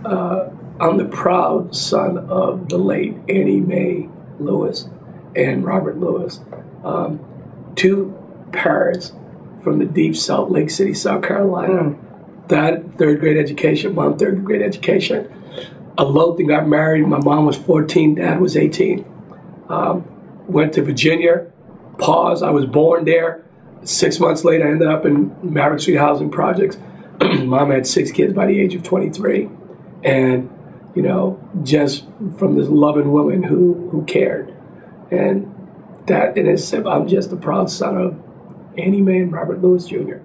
I'm the proud son of the late Annie Mae Lewis and Robert Lewis, two parents from the deep South, Lake City, South Carolina. Dad, third grade education, mom, third grade education. Eloped and got married. My mom was 14, dad was 18. Went to Virginia, paused. I was born there. 6 months later, I ended up in Maverick Street Housing Projects. Mom had 6 kids by the age of 23. And, you know, just from this loving woman who cared. And that in itself, I'm just the proud son of Annie Mae and Robert Lewis Jr.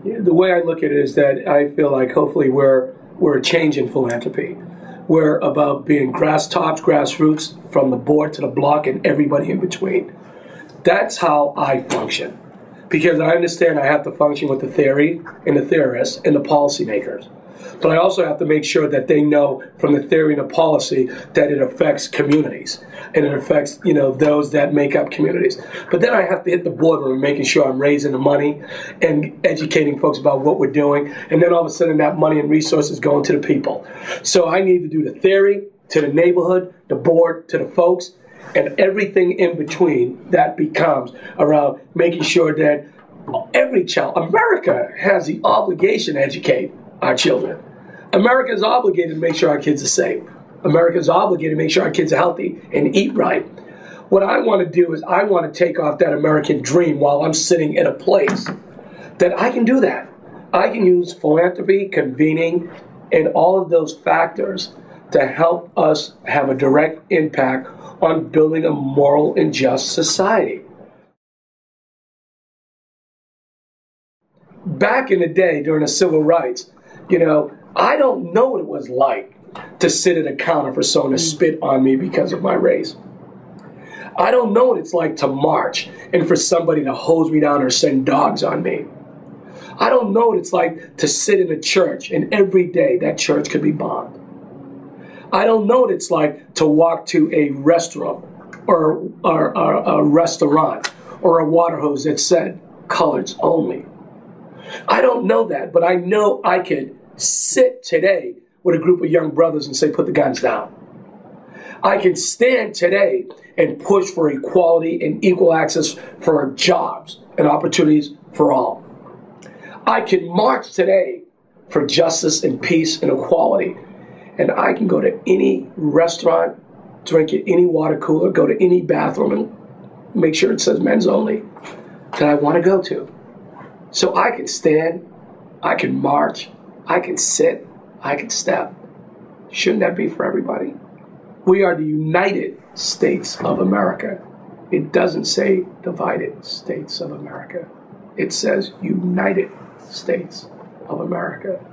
The way I look at it is that I feel like hopefully we're a change in philanthropy. We're about being grass tops, grassroots, from the board to the block and everybody in between. That's how I function. Because I understand I have to function with the theory and the theorists and the policymakers. But I also have to make sure that they know from the theory and the policy that it affects communities and it affects, you know, those that make up communities. But then I have to hit the boardroom, making sure I'm raising the money and educating folks about what we're doing. And then all of a sudden that money and resources going to the people. So I need to do the theory to the neighborhood, the board, to the folks, and everything in between that becomes around making sure that every child, America has the obligation to educate our children. America is obligated to make sure our kids are safe. America is obligated to make sure our kids are healthy and eat right. What I want to do is I want to take off that American dream while I'm sitting in a place that I can do that. I can use philanthropy, convening, and all of those factors to help us have a direct impact on building a moral and just society. Back in the day during the civil rights, you know, I don't know what it was like to sit at a counter for someone to spit on me because of my race. I don't know what it's like to march and for somebody to hose me down or send dogs on me. I don't know what it's like to sit in a church and every day that church could be bombed. I don't know what it's like to walk to a restaurant or a restaurant or a water hose that said coloreds only. I don't know that, but I know I could sit today with a group of young brothers and say, put the guns down. I can stand today and push for equality and equal access for jobs and opportunities for all. I can march today for justice and peace and equality. And I can go to any restaurant, drink at any water cooler, go to any bathroom and make sure it says men's only that I want to go to. So I can stand, I can march, I can sit, I can step. Shouldn't that be for everybody? We are the United States of America. It doesn't say divided States of America. It says United States of America.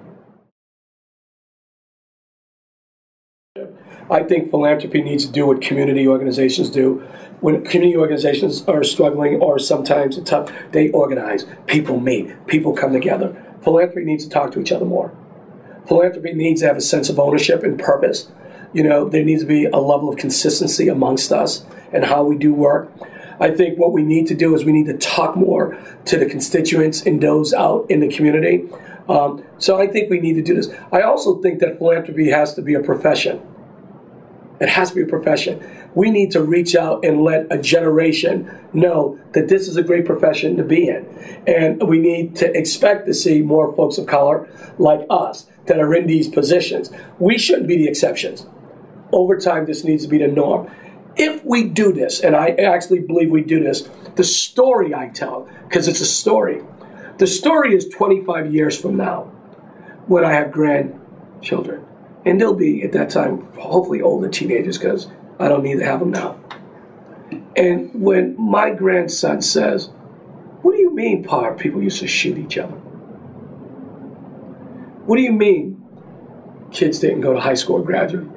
I think philanthropy needs to do what community organizations do. When community organizations are struggling or sometimes it's tough, they organize. People meet. People come together. Philanthropy needs to talk to each other more. Philanthropy needs to have a sense of ownership and purpose. You know, there needs to be a level of consistency amongst us and how we do work. I think what we need to do is we need to talk more to the constituents and those out in the community. So I think we need to do this. I also think that philanthropy has to be a profession. It has to be a profession. We need to reach out and let a generation know that this is a great profession to be in. And we need to expect to see more folks of color like us that are in these positions. We shouldn't be the exceptions. Over time, this needs to be the norm. If we do this, and I actually believe we do this, the story I tell, because it's a story, the story is 25 years from now when I have grandchildren. And they'll be, at that time, hopefully older teenagers, because I don't need to have them now. And when my grandson says, what do you mean, Pa, people used to shoot each other? What do you mean kids didn't go to high school or graduate?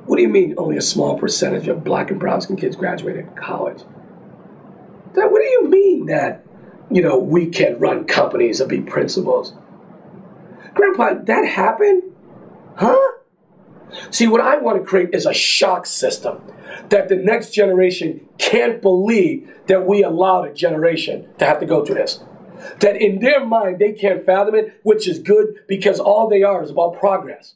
What do you mean only a small percentage of black and brown skin kids graduated college? What do you mean that, you know, we can run companies or be principals? Grandpa, that happened? Huh? See, what I want to create is a shock system that the next generation can't believe that we allowed a generation to have to go through this. that in their mind they can't fathom it, which is good because all they are is about progress.